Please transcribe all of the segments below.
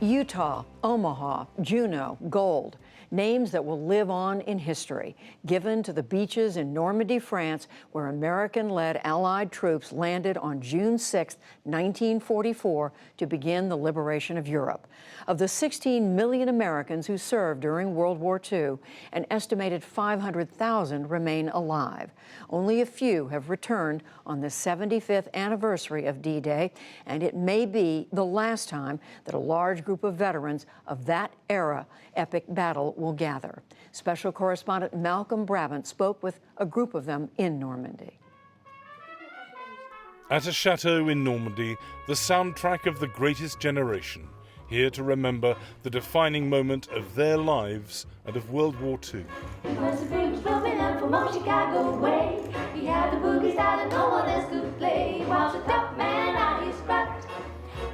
Utah, Omaha, Juneau, Gold, names that will live on in history, given to the beaches in Normandy, France, where American-led Allied troops landed on June 6, 1944, to begin the liberation of Europe. Of the 16 million Americans who served during World War II, an estimated 500,000 remain alive. Only a few have returned on the 75th anniversary of D-Day, and it may be the last time that a large group of veterans of that era epic battle will gather. Special correspondent Malcolm Brabant spoke with a group of them in Normandy. At a chateau in Normandy, the soundtrack of the greatest generation, here to remember the defining moment of their lives and of World War II. He had the boogie style that no one else could play. He was a tough man at his craft.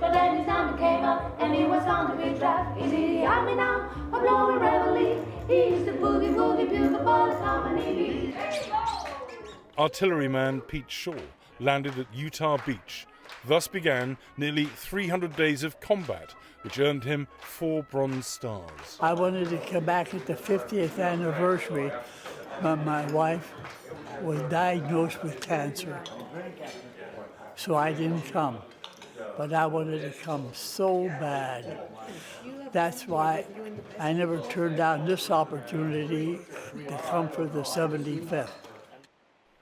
But then his number came up and he was gonna be trapped. He's in the army now, a blowing reveille. He's the boogie woogie bugle boy that's Harmony Beach. Artilleryman Pete Shaw landed at Utah Beach. Thus began nearly 300 days of combat, which earned him 4 Bronze Stars. I wanted to come back at the 50th anniversary, but my wife was diagnosed with cancer, so I didn't come. But I wanted to come so bad. That's why I never turned down this opportunity to come for the 75th.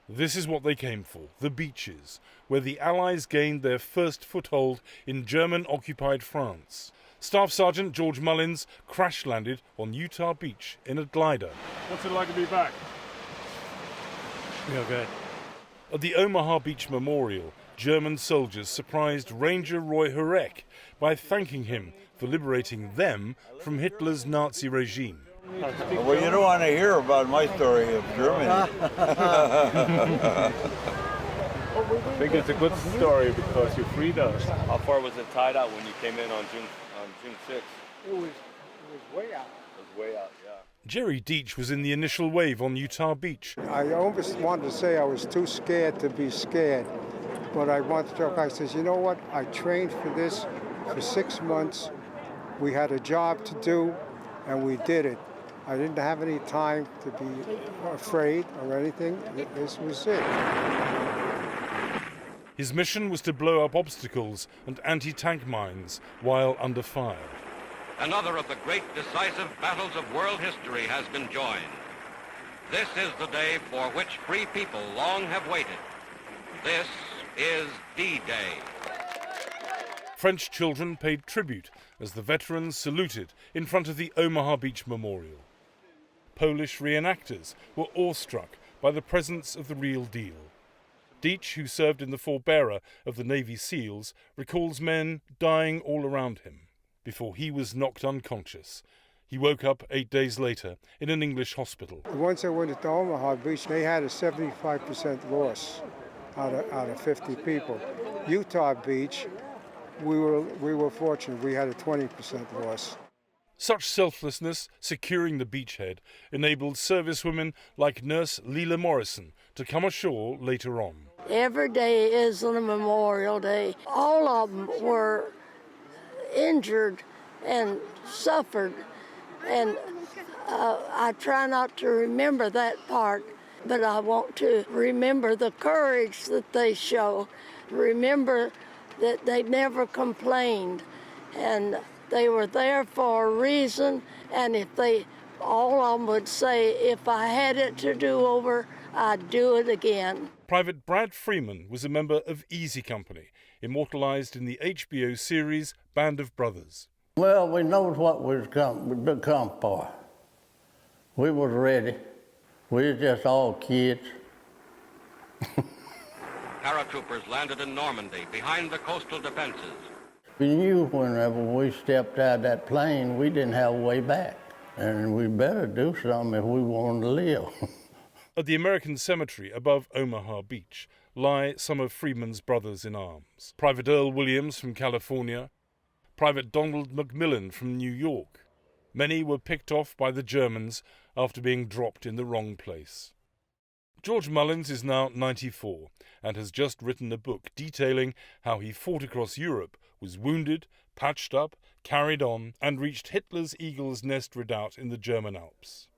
This is what they came for, the beaches, where the Allies gained their first foothold in German-occupied France. Staff Sergeant George Mullins crash-landed on Utah Beach in a glider. What's it like to be back? Real good. At the Omaha Beach Memorial, German soldiers surprised Ranger Roy Hurek by thanking him for liberating them from Hitler's Nazi regime. Well, you don't want to hear about my story of Germany. I think it's a good story because you freed us. How far was it tied out when you came in on June 6th? It was way out. It was way out, yeah. Jerry Deach was in the initial wave on Utah Beach. I almost wanted to say I was too scared to be scared, but I wanted to talk. I says, you know what? I trained for this for 6 months. We had a job to do, and we did it. I didn't have any time to be afraid or anything. This was it. His mission was to blow up obstacles and anti-tank mines while under fire. Another of the great decisive battles of world history has been joined. This is the day for which free people long have waited. This is D-Day. French children paid tribute as the veterans saluted in front of the Omaha Beach Memorial. Polish reenactors were awestruck by the presence of the real deal. Deach, who served in the forebearer of the Navy SEALs, recalls men dying all around him before he was knocked unconscious. He woke up 8 days later in an English hospital. Once I went to Omaha Beach, they had a 75% loss out of 50 people. Utah Beach, we were fortunate. We had a 20% loss. Such selflessness securing the beachhead enabled servicewomen like Nurse Leela Morrison to come ashore later on. Every day is a Memorial Day. All of them were injured and suffered, and I try not to remember that part, but I want to remember the courage that they show, remember that they never complained, and they were there for a reason, and if they, all of them would say, if I had it to do over, I'd do it again. Private Brad Freeman was a member of Easy Company, immortalized in the HBO series Band of Brothers. Well, we knowed what we'd come for. We was ready. We was just all kids. Paratroopers landed in Normandy behind the coastal defenses. We knew whenever we stepped out of that plane, we didn't have a way back. And we better do something if we wanted to live. At the American Cemetery above Omaha Beach lie some of Freeman's brothers in arms. Private Earl Williams from California, Private Donald McMillan from New York. Many were picked off by the Germans after being dropped in the wrong place. George Mullins is now 94 and has just written a book detailing how he fought across Europe was wounded, patched up, carried on, and reached Hitler's Eagle's Nest redoubt in the German Alps.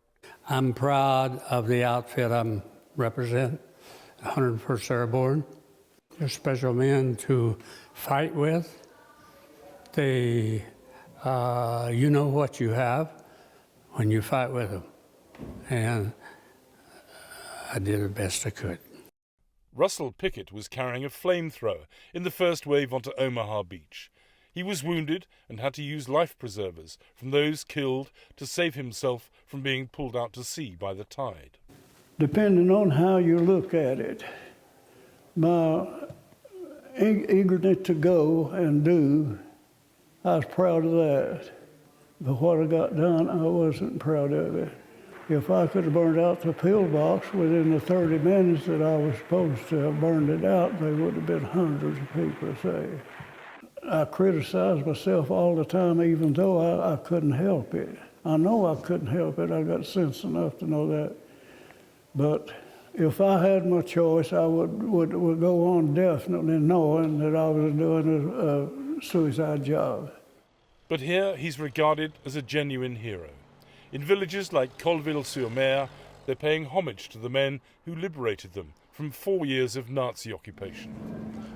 I'm proud of the outfit I represent, 101st Airborne. They're special men to fight with. You know what you have when you fight with them. And I did the best I could. Russell Pickett was carrying a flamethrower in the first wave onto Omaha Beach. He was wounded and had to use life preservers from those killed to save himself from being pulled out to sea by the tide. Depending on how you look at it, my eagerness to go and do, I was proud of that. But what I got done, I wasn't proud of it. If I could have burned out the pillbox within the 30 minutes that I was supposed to have burned it out, there would have been hundreds of people saved. I criticized myself all the time, even though I couldn't help it. I know I couldn't help it. I got sense enough to know that. But if I had my choice, I would go on definitely knowing that I was doing a suicide job. But here he's regarded as a genuine hero. In villages like Colville-sur-Mer, they're paying homage to the men who liberated them from 4 years of Nazi occupation.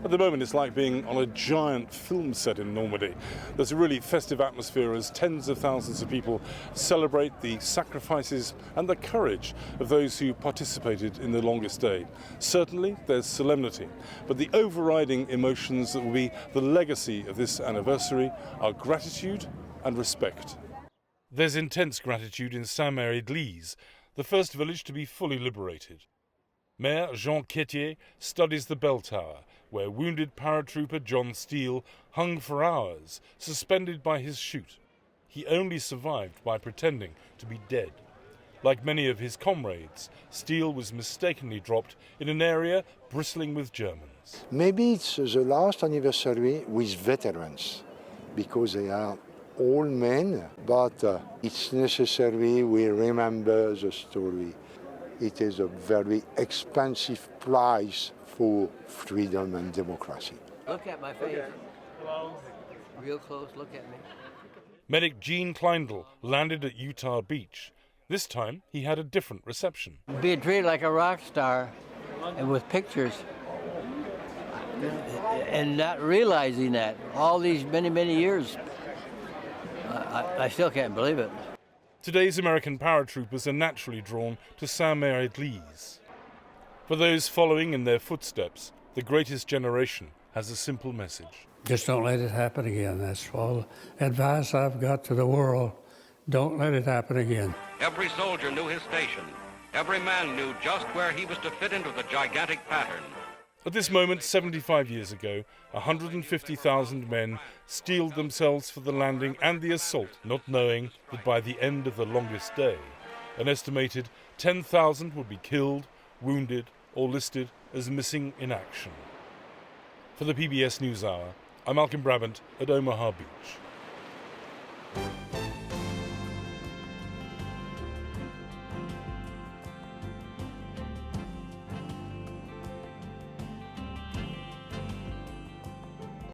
At the moment, it's like being on a giant film set in Normandy. There's a really festive atmosphere as tens of thousands of people celebrate the sacrifices and the courage of those who participated in the longest day. Certainly, there's solemnity, but the overriding emotions that will be the legacy of this anniversary are gratitude and respect. There's intense gratitude in Saint-Mère-Église, the first village to be fully liberated. Mayor Jean Quetier studies the bell tower, where wounded paratrooper John Steele hung for hours, suspended by his chute. He only survived by pretending to be dead. Like many of his comrades, Steele was mistakenly dropped in an area bristling with Germans. Maybe it's the last anniversary with veterans, because they are all men, but it's necessary we remember the story. It is a very expensive price for freedom and democracy. Look at my face. Real close, look at me. Medic Gene Kleindl landed at Utah Beach. This time, he had a different reception. Being treated like a rock star and with pictures and not realizing that all these many, many years, I still can't believe it. Today's American paratroopers are naturally drawn to Saint-Mère-Église. For those following in their footsteps, the greatest generation has a simple message. Just don't let it happen again. That's all advice I've got to the world. Don't let it happen again. Every soldier knew his station. Every man knew just where he was to fit into the gigantic pattern. At this moment, 75 years ago, 150,000 men steeled themselves for the landing and the assault, not knowing that by the end of the longest day, an estimated 10,000 would be killed, wounded, or listed as missing in action. For the PBS NewsHour, I'm Malcolm Brabant at Omaha Beach.